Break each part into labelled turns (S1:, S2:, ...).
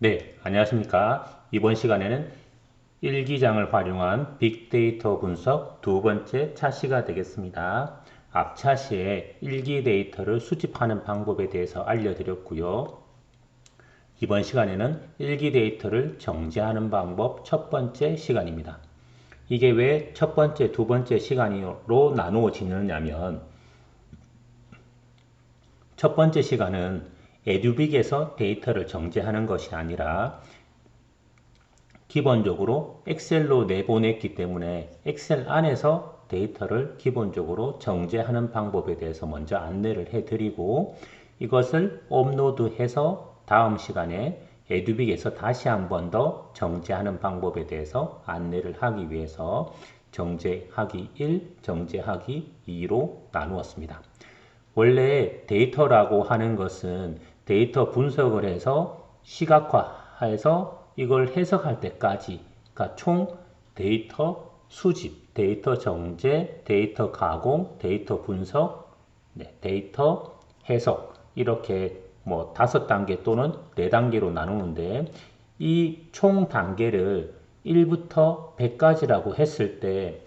S1: 네, 안녕하십니까. 이번 시간에는 일기장을 활용한 빅데이터 분석 두 번째 차시가 되겠습니다. 앞 차시에 일기 데이터를 수집하는 방법에 대해서 알려드렸고요. 이번 시간에는 일기 데이터를 정제하는 방법 첫 번째 시간입니다. 이게 왜 첫 번째, 두 번째 시간으로 나누어지느냐면 첫 번째 시간은 에듀빅에서 데이터를 정제하는 것이 아니라 기본적으로 엑셀로 내보냈기 때문에 엑셀 안에서 데이터를 기본적으로 정제하는 방법에 대해서 먼저 안내를 해드리고 이것을 업로드해서 다음 시간에 에듀빅에서 다시 한 번 더 정제하는 방법에 대해서 안내를 하기 위해서 정제하기 1, 정제하기 2로 나누었습니다. 원래 데이터라고 하는 것은 데이터 분석을 해서 시각화해서 이걸 해석할 때까지, 그러니까 총 데이터 수집, 데이터 정제, 데이터 가공, 데이터 분석, 데이터 해석 이렇게 뭐 5단계 또는 4단계로 나누는데 이 총 단계를 1부터 100까지라고 했을 때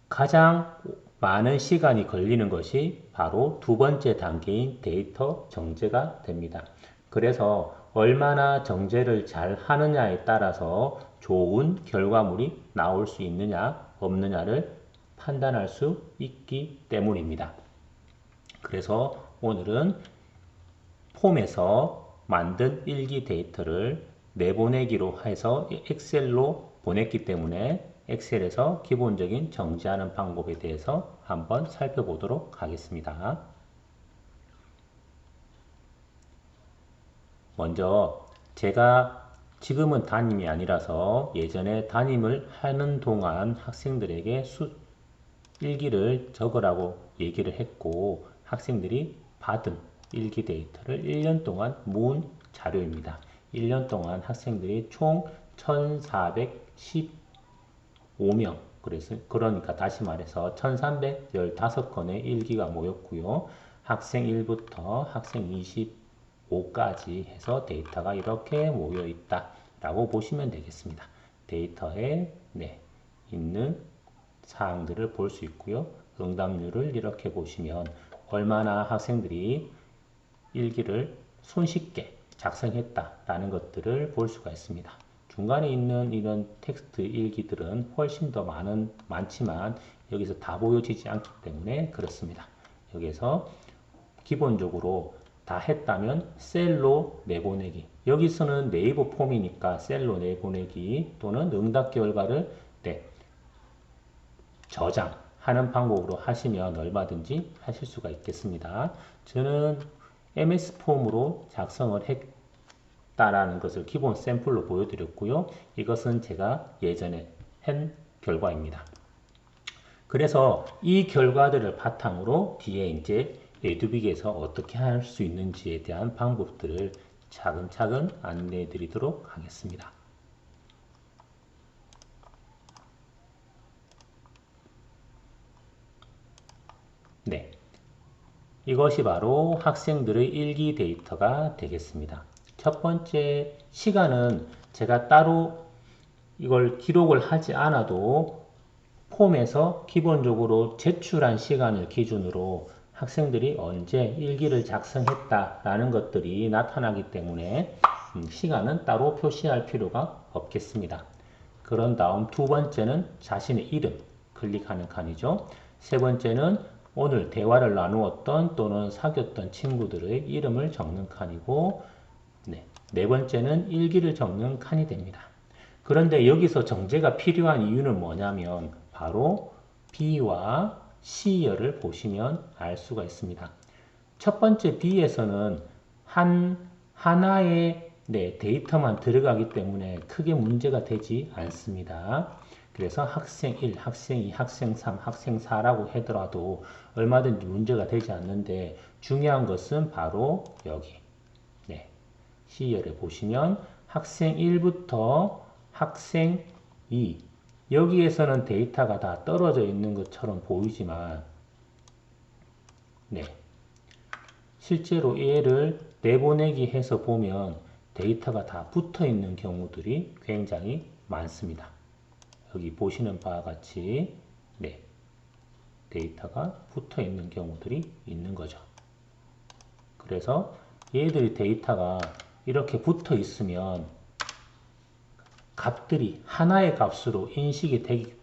S1: 가장 많은 시간이 걸리는 것이 바로 두 번째 단계인 데이터 정제가 됩니다. 그래서 얼마나 정제를 잘 하느냐에 따라서 좋은 결과물이 나올 수 있느냐 없느냐를 판단할 수 있기 때문입니다. 그래서 오늘은 폼에서 만든 일기 데이터를 내보내기로 해서 엑셀로 보냈기 때문에 엑셀에서 기본적인 정제하는 방법에 대해서 한번 살펴보도록 하겠습니다. 먼저 제가 지금은 담임이 아니라서 예전에 담임을 하는 동안 학생들에게 일기를 적으라고 얘기를 했고 학생들이 받은 일기 데이터를 1년 동안 모은 자료입니다. 1년 동안 학생들이 총 1415명 그러니까 다시 말해서 1315건의 일기가 모였고요. 학생 1부터 학생 25까지 해서 데이터가 이렇게 모여 있다 라고 보시면 되겠습니다. 데이터에 있는 사항들을 볼 수 있고요. 응답률을 이렇게 보시면 얼마나 학생들이 일기를 손쉽게 작성했다라는 것들을 볼 수가 있습니다. 중간에 있는 이런 텍스트 일기들은 훨씬 더 많지만 여기서 다 보여지지 않기 때문에 그렇습니다. 여기서 기본적으로 다 했다면 셀로 내보내기. 여기서는 네이버 폼이니까 셀로 내보내기 또는 응답 결과를 저장하는 방법으로 하시면 얼마든지 하실 수가 있겠습니다. 저는 MS 폼으로 작성을 했다라는 것을 기본 샘플로 보여드렸고요. 이것은 제가 예전에 한 결과입니다. 그래서 이 결과들을 바탕으로 뒤에 이제 에듀빅에서 어떻게 할 수 있는지에 대한 방법들을 차근차근 안내해 드리도록 하겠습니다. 네. 이것이 바로 학생들의 일기 데이터가 되겠습니다. 첫 번째 시간은 제가 따로 이걸 기록을 하지 않아도 폼에서 기본적으로 제출한 시간을 기준으로 학생들이 언제 일기를 작성했다라는 것들이 나타나기 때문에 시간은 따로 표시할 필요가 없겠습니다. 그런 다음 두 번째는 자신의 이름 클릭하는 칸이죠. 세 번째는 오늘 대화를 나누었던 또는 사귀었던 친구들의 이름을 적는 칸이고 네 번째는 일기를 적는 칸이 됩니다. 그런데 여기서 정제가 필요한 이유는 뭐냐면 바로 B와 C열을 보시면 알 수가 있습니다. 첫 번째 B에서는 하나의 데이터만 들어가기 때문에 크게 문제가 되지 않습니다. 그래서 학생 1, 학생 2, 학생 3, 학생 4라고 하더라도 얼마든지 문제가 되지 않는데 중요한 것은 바로 여기 C열에 보시면 학생 1부터 학생 2 여기에서는 데이터가 다 떨어져 있는 것처럼 보이지만 실제로 얘를 내보내기 해서 보면 데이터가 다 붙어 있는 경우들이 굉장히 많습니다. 여기 보시는 바와 같이 네, 데이터가 붙어 있는 경우들이 있는 거죠. 그래서 얘들이 데이터가 이렇게 붙어 있으면 값들이 하나의 값으로 인식이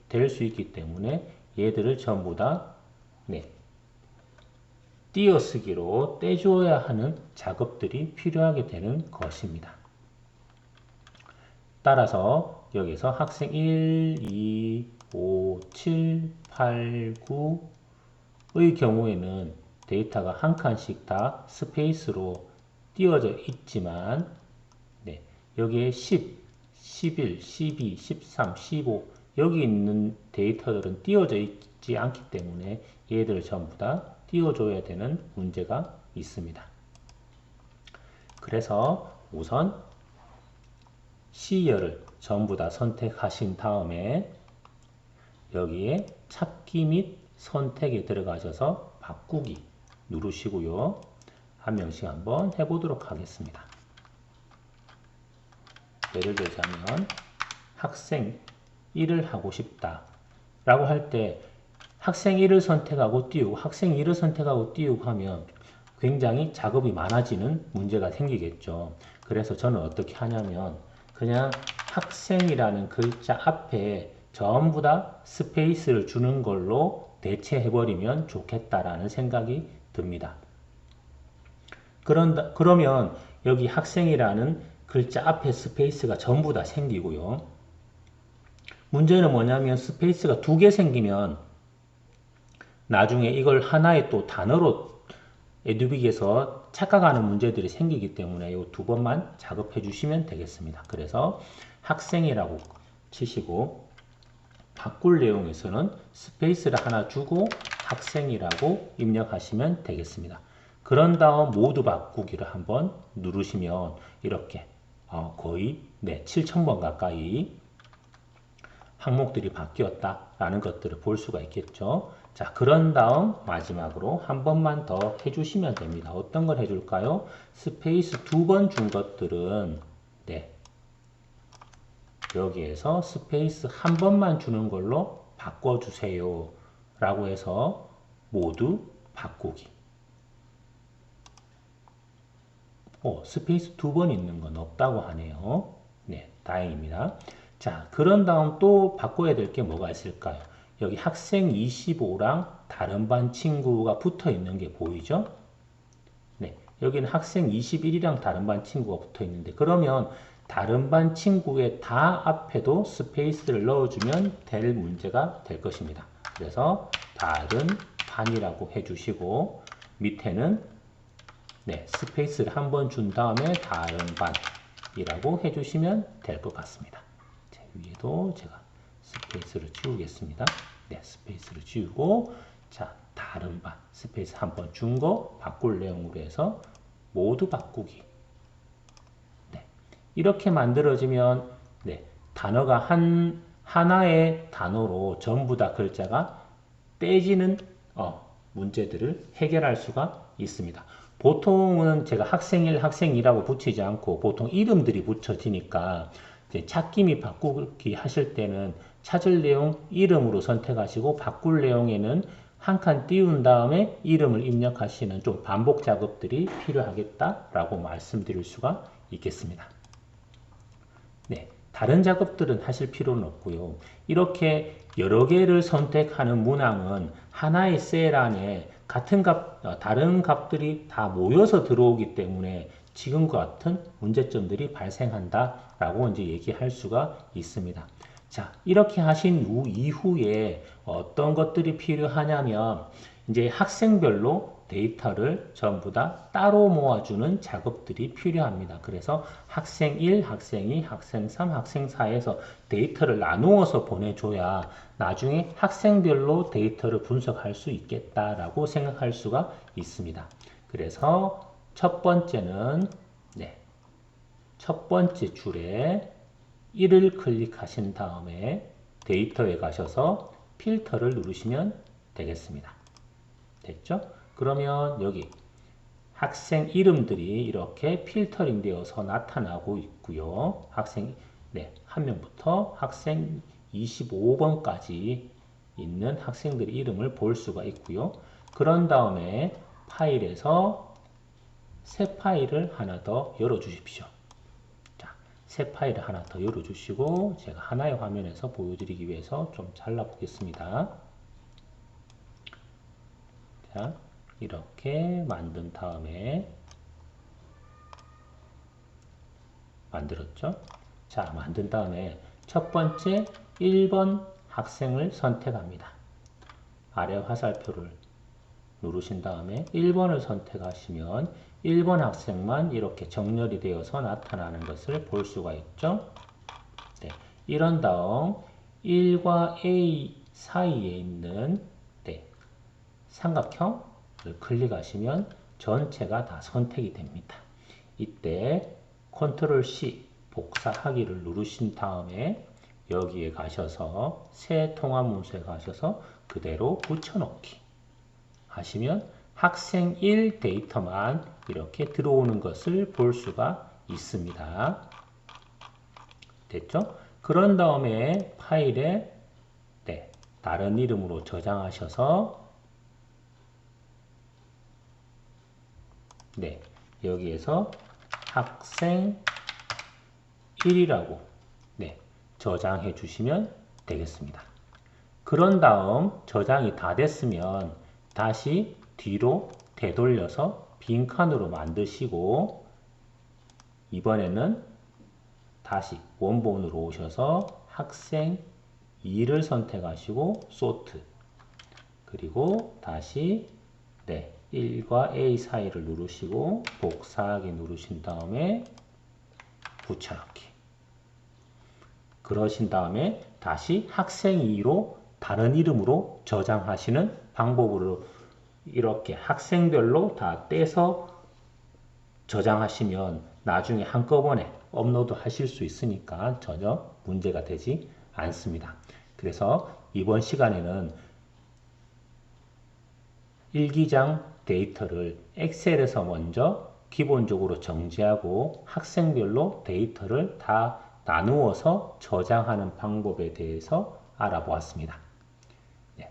S1: 될 수 있기 때문에 얘들을 전부 다 네, 띄어쓰기로 떼줘야 하는 작업들이 필요하게 되는 것입니다. 따라서 여기서 학생 1, 2, 5, 7, 8, 9의 경우에는 데이터가 한 칸씩 다 스페이스로 띄워져 있지만 네, 여기에 10, 11, 12, 13, 15 여기 있는 데이터들은 띄워져 있지 않기 때문에 얘들을 전부 다 띄워줘야 되는 문제가 있습니다. 그래서 우선 C열을 전부 다 선택하신 다음에 여기에 찾기 및 선택에 들어가셔서 바꾸기 누르시고요. 한 명씩 한번 해보도록 하겠습니다. 예를 들자면 학생 1을 하고 싶다 라고 할 때 학생 1을 선택하고 띄우고 학생 2를 선택하고 띄우고 하면 굉장히 작업이 많아지는 문제가 생기겠죠. 그래서 저는 어떻게 하냐면 그냥 학생이라는 글자 앞에 전부 다 스페이스를 주는 걸로 대체해버리면 좋겠다라는 생각이 듭니다. 그러면 여기 학생이라는 글자 앞에 스페이스가 전부 다 생기고요. 문제는 뭐냐면 스페이스가 2개 생기면 나중에 이걸 하나의 또 단어로 에듀빅에서 착각하는 문제들이 생기기 때문에 이 2번만 작업해 주시면 되겠습니다. 그래서 학생이라고 치시고 바꿀 내용에서는 스페이스를 하나 주고 학생이라고 입력하시면 되겠습니다. 그런 다음 모두 바꾸기를 한번 누르시면 이렇게 거의 7,000번 가까이 항목들이 바뀌었다라는 것들을 볼 수가 있겠죠. 자, 그런 다음 마지막으로 한 번만 더 해주시면 됩니다. 어떤 걸 해줄까요? 스페이스 2번 준 것들은 여기에서 스페이스 한 번만 주는 걸로 바꿔주세요 라고 해서 모두 바꾸기. 스페이스 2번 있는 건 없다고 하네요. 네, 다행입니다. 자, 그런 다음 또 바꿔야 될 게 뭐가 있을까요? 여기 학생 25랑 다른 반 친구가 붙어 있는 게 보이죠? 네, 여기는 학생 21이랑 다른 반 친구가 붙어 있는데 그러면 다른 반 친구의 다 앞에도 스페이스를 넣어주면 될 문제가 될 것입니다. 그래서 다른 반이라고 해주시고 밑에는 스페이스를 한번 준 다음에 다른 반이라고 해주시면 될 것 같습니다. 위에도 제가 스페이스를 지우겠습니다. 스페이스를 지우고 자 다른 반 스페이스 한번 준 거 바꿀 내용으로 해서 모두 바꾸기. 이렇게 만들어지면 단어가 하나의 단어로 전부 다 글자가 떼지는 문제들을 해결할 수가 있습니다. 보통은 제가 학생 1, 학생 2라고 붙이지 않고 보통 이름들이 붙여지니까 찾기 및 바꾸기 하실 때는 찾을 내용 이름으로 선택하시고 바꿀 내용에는 한 칸 띄운 다음에 이름을 입력하시는 좀 반복 작업들이 필요하겠다라고 말씀드릴 수가 있겠습니다. 다른 작업들은 하실 필요는 없고요. 이렇게 여러 개를 선택하는 문항은 하나의 셀 안에 같은 다른 값들이 다 모여서 들어오기 때문에 지금과 같은 문제점들이 발생한다라고 이제 얘기할 수가 있습니다. 자, 이렇게 하신 이후에 어떤 것들이 필요하냐면 이제 학생별로 데이터를 전부 다 따로 모아주는 작업들이 필요합니다. 그래서 학생 1, 학생 2, 학생 3, 학생 4에서 데이터를 나누어서 보내줘야 나중에 학생별로 데이터를 분석할 수 있겠다라고 생각할 수가 있습니다. 그래서 첫 번째는 첫 번째 줄에 1을 클릭하신 다음에 데이터에 가셔서 필터를 누르시면 되겠습니다. 됐죠? 그러면 여기 학생 이름들이 이렇게 필터링 되어서 나타나고 있고요. 한 명부터 학생 25번까지 있는 학생들의 이름을 볼 수가 있고요. 그런 다음에 파일에서 새 파일을 하나 더 열어 주십시오. 자, 새 파일을 하나 더 열어 주시고 제가 하나의 화면에서 보여드리기 위해서 좀 잘라 보겠습니다. 자, 이렇게 만든 다음에 만들었죠? 자, 만든 다음에 첫 번째 1번 학생을 선택합니다. 아래 화살표를 누르신 다음에 1번을 선택하시면 1번 학생만 이렇게 정렬이 되어서 나타나는 것을 볼 수가 있죠. 네, 이런 다음 1과 A 사이에 있는 삼각형을 클릭하시면 전체가 다 선택이 됩니다. 이때 컨트롤 C 복사하기를 누르신 다음에 여기에 가셔서 새 통합 문서에 가셔서 그대로 붙여넣기 하시면 학생 1 데이터만 이렇게 들어오는 것을 볼 수가 있습니다. 됐죠? 그런 다음에 파일에 다른 이름으로 저장하셔서 여기에서 학생 1이라고 저장해 주시면 되겠습니다. 그런 다음 저장이 다 됐으면 다시 뒤로 되돌려서 빈칸으로 만드시고 이번에는 다시 원본으로 오셔서 학생 2를 선택하시고 소트 그리고 다시 1과 A 사이를 누르시고 복사하기 누르신 다음에 붙여넣기 그러신 다음에 다시 학생 2로 다른 이름으로 저장하시는 방법으로 이렇게 학생별로 다 떼서 저장하시면 나중에 한꺼번에 업로드 하실 수 있으니까 전혀 문제가 되지 않습니다. 그래서 이번 시간에는 일기장 데이터를 엑셀에서 먼저 기본적으로 정지하고 학생별로 데이터를 다 나누어서 저장하는 방법에 대해서 알아보았습니다.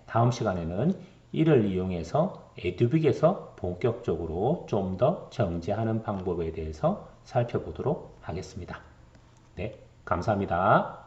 S1: 다음 시간에는 이를 이용해서 에듀빅에서 본격적으로 좀 더 정지하는 방법에 대해서 살펴보도록 하겠습니다. 감사합니다.